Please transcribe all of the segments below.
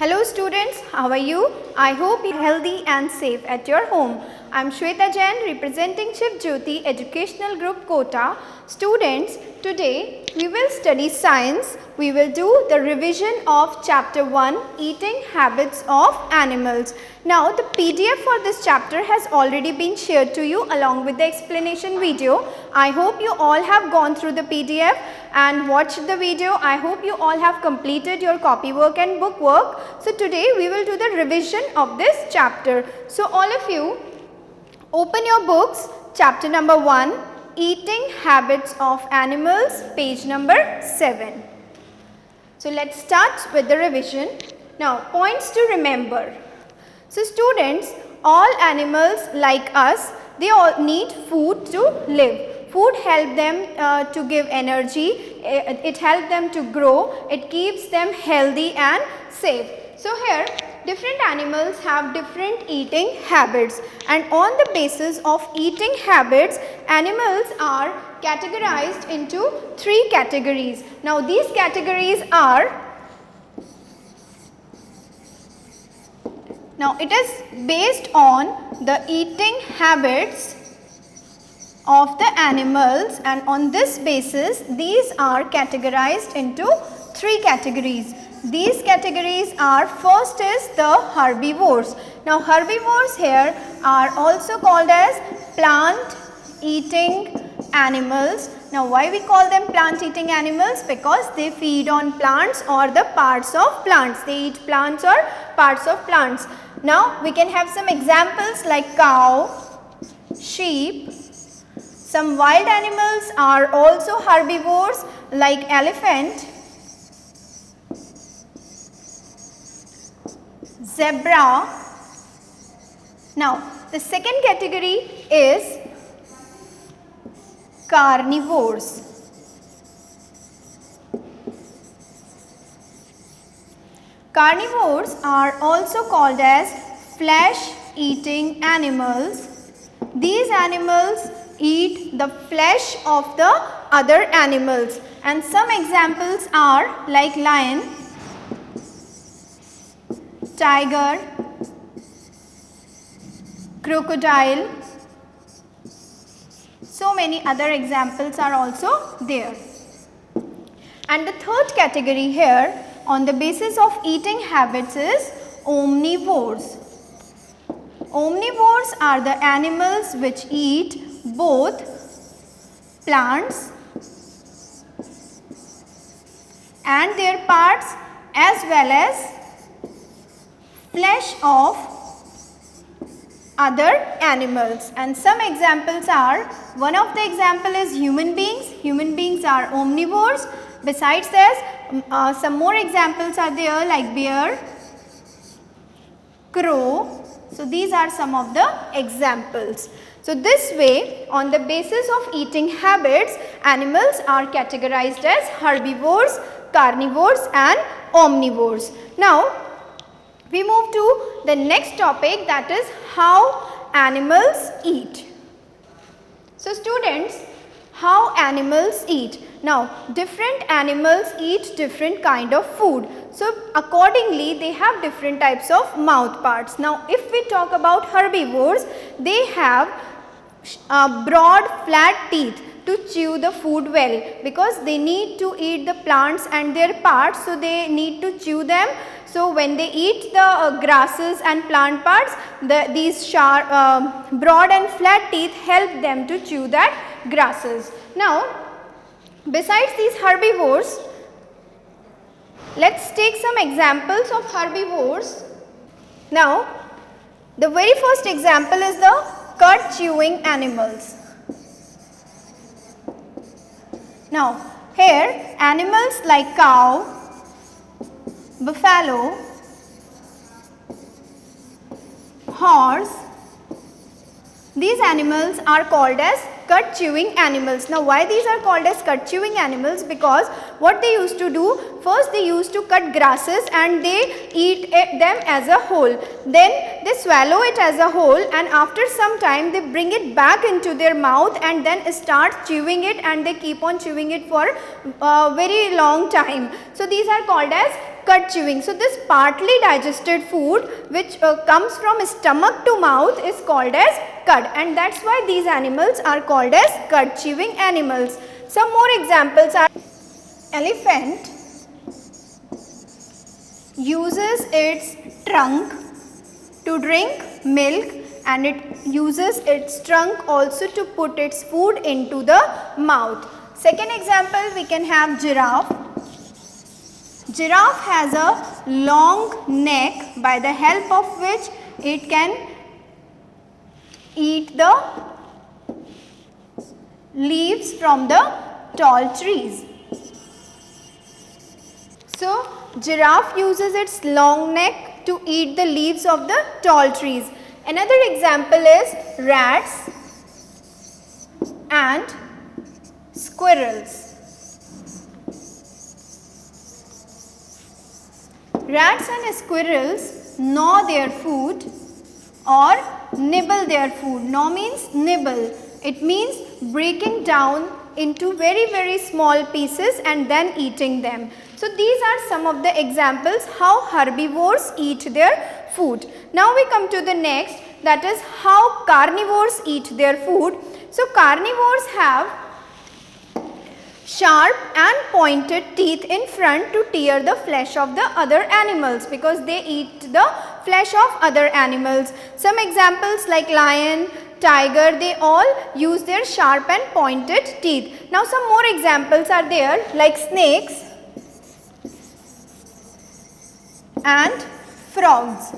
Hello students, how are you? I hope you are healthy and safe at your home. I am Shweta Jain representing Shiv Jyoti Educational Group Kota. Students, today we will study science. We will do the revision of chapter 1, Eating Habits of Animals. Now the PDF for this chapter has already been shared to you along with the explanation video. I hope you all have gone through the PDF and watched the video. I hope you all have completed your copy work and book work. So today we will do the revision of this chapter. So all of you open your books, chapter number 1, Eating Habits of Animals, page number 7. So let's start with the revision. Now points to remember. So students, all animals like us, they all need food to live. Food helps them to give energy, it helps them to grow, it keeps them healthy and safe. So here different animals have different eating habits, and on the basis of eating habits, animals are categorized into 3 categories. Now these categories are, now it is based on the eating habits of the animals, and on this basis these are categorized into 3 categories. These categories are, first is the herbivores. Now herbivores here are also called as plant eating animals. Now why we call them plant eating animals? Because they feed on plants or the parts of plants. They eat plants or parts of plants. Now we can have some examples like cow, sheep. Some wild animals are also herbivores like elephant, zebra. Now the second category is carnivores. Carnivores are also called as flesh eating animals. These animals eat the flesh of the other animals, and some examples are like lion, tiger, crocodile. So many other examples are also there. And the third category here on the basis of eating habits is omnivores. Omnivores are the animals which eat both plants and their parts as well as flesh of other animals. And some examples are, one of the example is human beings. Human beings are omnivores. Besides this, some more examples are there like bear, crow. So these are some of the examples. So this way, on the basis of eating habits, animals are categorized as herbivores, carnivores and omnivores. Now we move to the next topic, that is how animals eat. So students, how animals eat. Now different animals eat different kind of food. So accordingly they have different types of mouth parts. Now if we talk about herbivores, they have broad flat teeth to chew the food well, because they need to eat the plants and their parts, so they need to chew them. So when they eat the grasses and plant parts, these sharp, broad and flat teeth help them to chew that grasses. Now besides these herbivores, let's take some examples of herbivores. Now the very first example is the cud chewing animals. Now here animals like cow, buffalo, horse, these animals are called as cud chewing animals. Now why these are called as cud chewing animals? Because what they used to do, first they used to cut grasses and they eat them as a whole. Then they swallow it as a whole, and after some time they bring it back into their mouth and then start chewing it, and they keep on chewing it for a very long time. So these are called as cud chewing. So this partly digested food which comes from stomach to mouth is called as cud, and that's why these animals are called as cud chewing animals. Some more examples are elephant uses its trunk to drink milk, and it uses its trunk also to put its food into the mouth. Second example, we can have giraffe. Giraffe has a long neck by the help of which it can eat the leaves from the tall trees. So giraffe uses its long neck to eat the leaves of the tall trees. Another example is rats and squirrels. Rats and squirrels gnaw their food or nibble their food. Gnaw means nibble. It means breaking down into very small pieces and then eating them. So these are some of the examples how herbivores eat their food. Now we come to the next, that is how carnivores eat their food. So carnivores have sharp and pointed teeth in front to tear the flesh of the other animals, because they eat the flesh of other animals. Some examples like lion, tiger, they all use their sharp and pointed teeth. Now some more examples are there, like snakes and frogs.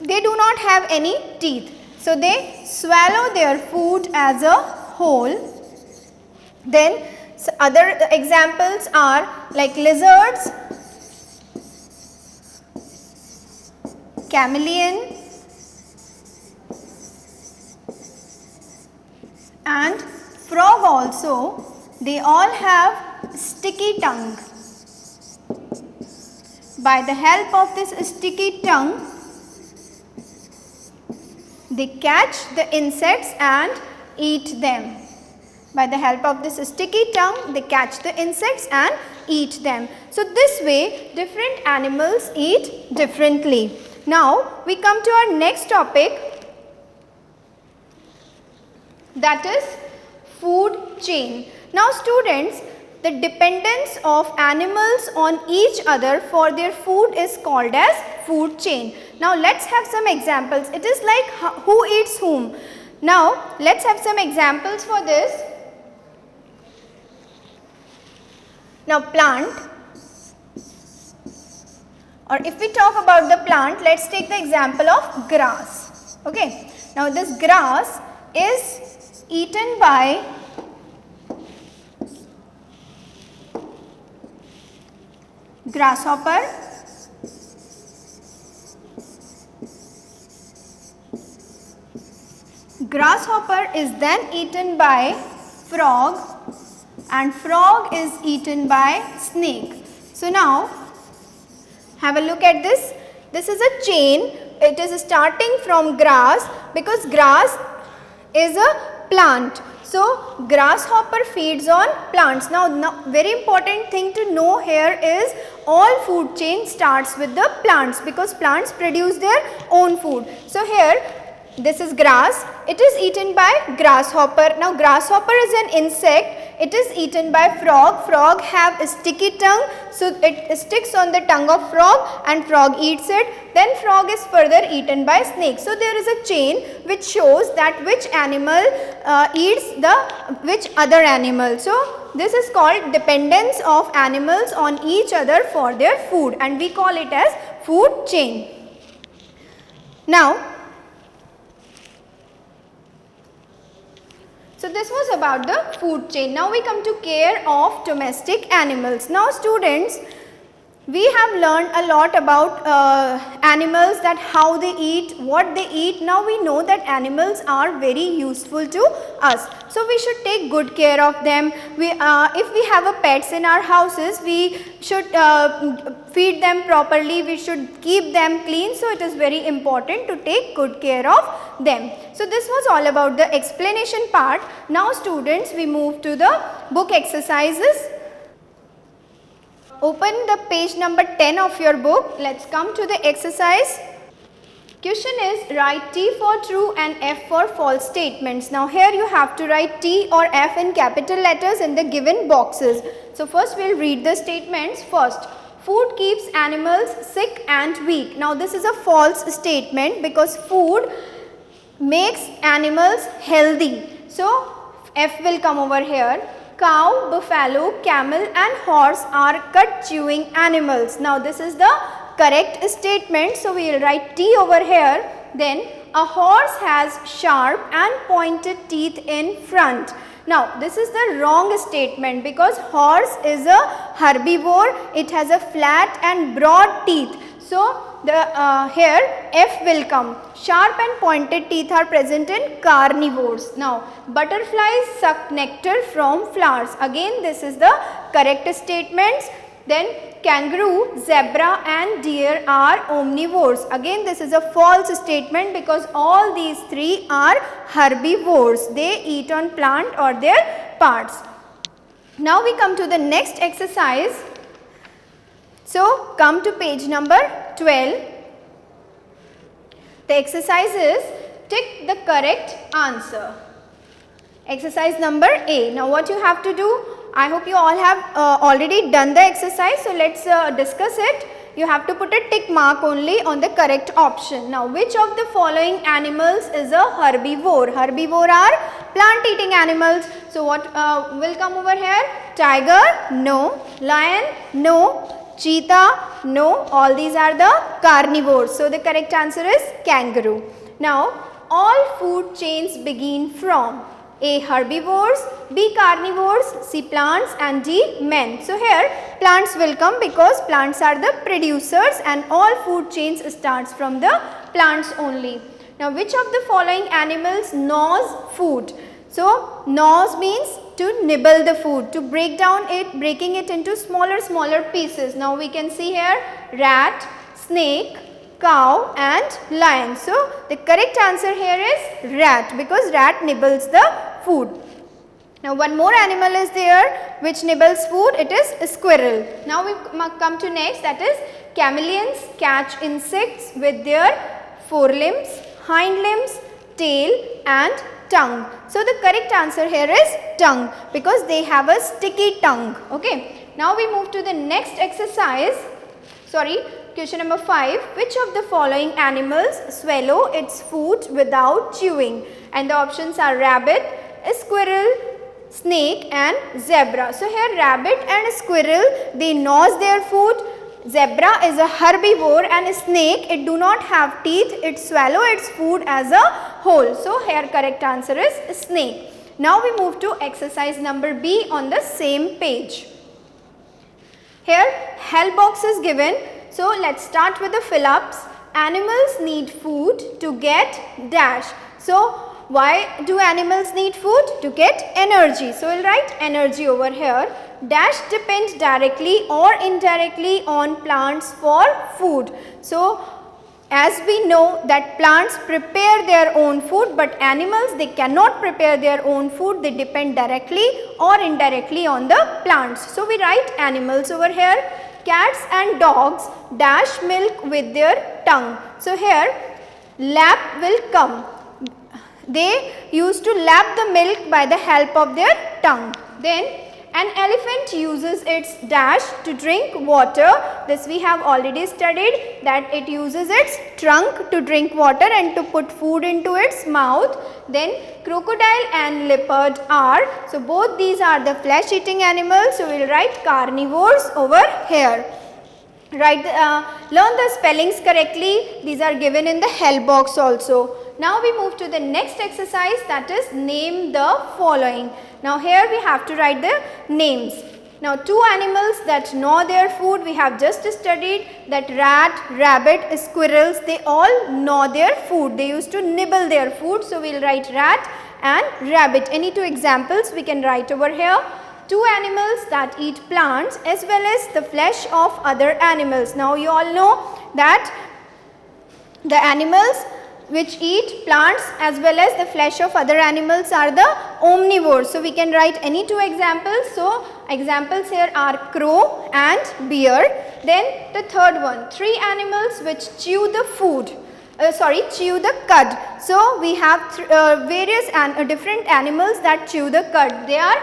They do not have any teeth, so they swallow their food as a whole. Then other examples are like lizards, chameleon and frog also. They all have sticky tongue. By the help of this sticky tongue, they catch the insects and eat them. By the help of this sticky tongue, they catch the insects and eat them. So this way different animals eat differently. Now we come to our next topic, that is food chain. Now students, the dependence of animals on each other for their food is called as food chain. Now let's have some examples. It is like who eats whom. Now let's have some examples for this. Now plant, or if we talk about the plant, let's take the example of grass. Okay. Now this grass is eaten by grasshopper, grasshopper is then eaten by frog, and frog is eaten by snake. So now have a look at this. This is a chain. It is starting from grass, because grass is a plant. So grasshopper feeds on plants. Now very important thing to know here is all food chain starts with the plants, because plants produce their own food. So here this is grass. It is eaten by grasshopper. Now grasshopper is an insect. It is eaten by frog. Frog have a sticky tongue, so it sticks on the tongue of frog and frog eats it. Then frog is further eaten by snake. So there is a chain which shows that which animal eats which other animal. So this is called dependence of animals on each other for their food, and we call it as food chain. Now so this was about the food chain. Now we come to care of domestic animals. Now students, We have learned a lot about animals, that how they eat, what they eat. Now we know that animals are very useful to us. So we should take good care of them. If we have a pets in our houses, we should feed them properly. We should keep them clean. So it is very important to take good care of them. So this was all about the explanation part. Now students, we move to the book exercises. Open the page number 10 of your book. Let's come to the exercise. Question is, write T for true and F for false statements. Now here you have to write T or F in capital letters in the given boxes. So first we will read the statements. First, food keeps animals sick and weak. Now this is a false statement because food makes animals healthy. So F will come over here. Cow, buffalo, camel and horse are cut chewing animals. Now this is the correct statement. So we will write T over here. Then a horse has sharp and pointed teeth in front. Now this is the wrong statement because horse is a herbivore. It has a flat and broad teeth. So here F will come. Sharp and pointed teeth are present in carnivores. Now butterflies suck nectar from flowers. Again this is the correct statements. Then kangaroo, zebra and deer are omnivores. Again this is a false statement because all these three are herbivores. They eat on plant or their parts. Now we come to the next exercise. So come to page number 12. The exercise is tick the correct answer. Exercise number A. Now what you have to do, I hope you all have already done the exercise. So let's discuss it. You have to put a tick mark only on the correct option. Now which of the following animals is a herbivore? Herbivore are plant eating animals. So what will come over here? Tiger? No. Lion? No. Cheetah? No. All these are the carnivores. So the correct answer is kangaroo. Now all food chains begin from A. Herbivores, B. Carnivores, C. Plants and D. Men. So here plants will come because plants are the producers and all food chains starts from the plants only. Now which of the following animals gnaws food? So gnaws means to nibble the food, to break down it, breaking it into smaller pieces. Now we can see here rat, snake, cow and lion. So the correct answer here is rat because rat nibbles the food. Now one more animal is there which nibbles food. It is a squirrel. Now we come to next, that is chameleons catch insects with their forelimbs, hind limbs, tail and tongue. So the correct answer here is tongue because they have a sticky tongue. Okay. Now we move to the next exercise. Question number 5. Which of the following animals swallow its food without chewing? And the options are rabbit, squirrel, snake and zebra. So here rabbit and squirrel, they gnaws their food. Zebra is a herbivore and snake, it do not have teeth, it swallow its food as a whole. So here correct answer is snake. Now we move to exercise number B on the same page. Here hell box is given. So let's start with the fill-ups. Animals need food to get dash. So why do animals need food? To get energy. So we'll write energy over here. Dash depends directly or indirectly on plants for food. So as we know that plants prepare their own food, but animals, they cannot prepare their own food. They depend directly or indirectly on the plants. So we write animals over here. Cats and dogs dash milk with their tongue. So here lap will come. They used to lap the milk by the help of their tongue. Then an elephant uses its dash to drink water. This we have already studied, that it uses its trunk to drink water and to put food into its mouth. Then crocodile and leopard are, so both these are the flesh eating animals. So we will write carnivores over here. Learn the spellings correctly. These are given in the hell box also. Now we move to the next exercise, that is name the following. Now here we have to write the names. Now, two animals that gnaw their food, we have just studied that rat, rabbit, squirrels, they all gnaw their food. They used to nibble their food. So, we will write rat and rabbit. Any two examples we can write over here. Two animals that eat plants as well as the flesh of other animals. Now, you all know that the animals which eat plants as well as the flesh of other animals are the omnivores. So, we can write any two examples. So, examples here are crow and bear. Then the third one, three animals which chew the food. Chew the cud. So, we have various different animals that chew the cud. They are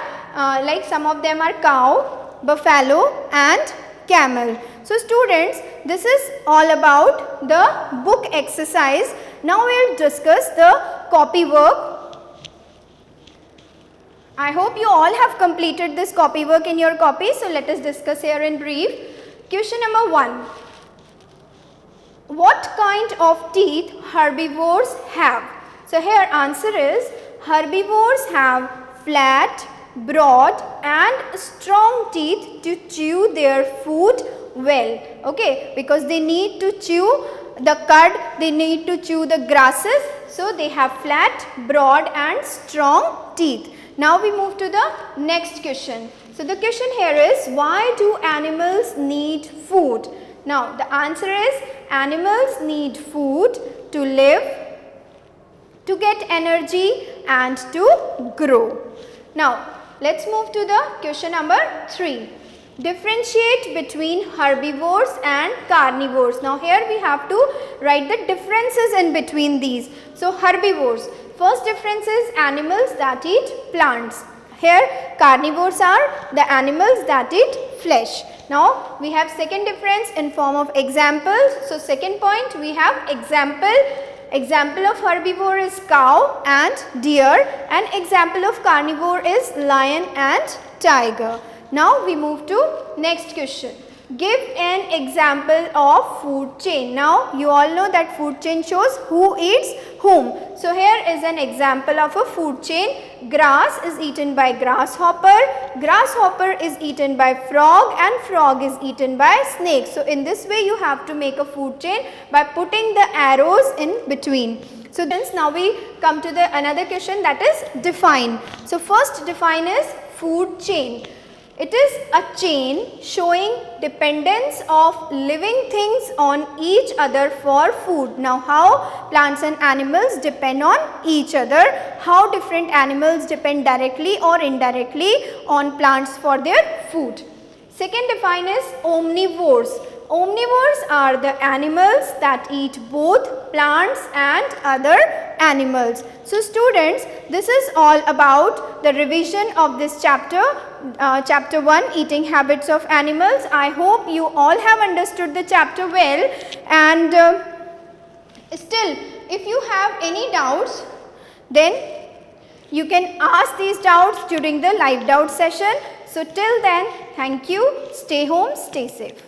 like some of them are cow, buffalo and camel. So, students, this is all about the book exercise. Now, we will discuss the copy work. I hope you all have completed this copy work in your copy. So, let us discuss here in brief. Question number 1. What kind of teeth herbivores have? So, here answer is herbivores have flat, broad and strong teeth to chew their food well. Okay, because they need to chew the cud, they need to chew the grasses. So, they have flat, broad and strong teeth. Now, we move to the next question. So, the question here is, why do animals need food? Now, the answer is animals need food to live, to get energy and to grow. Now, let us move to the question number 3. Differentiate between herbivores and carnivores. Now, here we have to write the differences in between these. So, herbivores. First difference is animals that eat plants. Here carnivores are the animals that eat flesh. Now, we have second difference in form of examples. So, second point we have example. Example of herbivore is cow and deer, and example of carnivore is lion and tiger. Now, we move to next question. Give an example of food chain. Now, you all know that food chain shows who eats whom. So, here is an example of a food chain. Grass is eaten by grasshopper, grasshopper is eaten by frog and frog is eaten by snake. So, in this way you have to make a food chain by putting the arrows in between. So, now we come to the another question, that is define. So, first define is food chain. It is a chain showing dependence of living things on each other for food. Now, how plants and animals depend on each other, how different animals depend directly or indirectly on plants for their food. Second define is omnivores. Omnivores are the animals that eat both plants and other animals. So, students, this is all about the revision of this chapter, chapter 1, eating habits of animals. I hope you all have understood the chapter well, and still if you have any doubts, then you can ask these doubts during the live doubt session. So, till then, thank you, stay home, stay safe.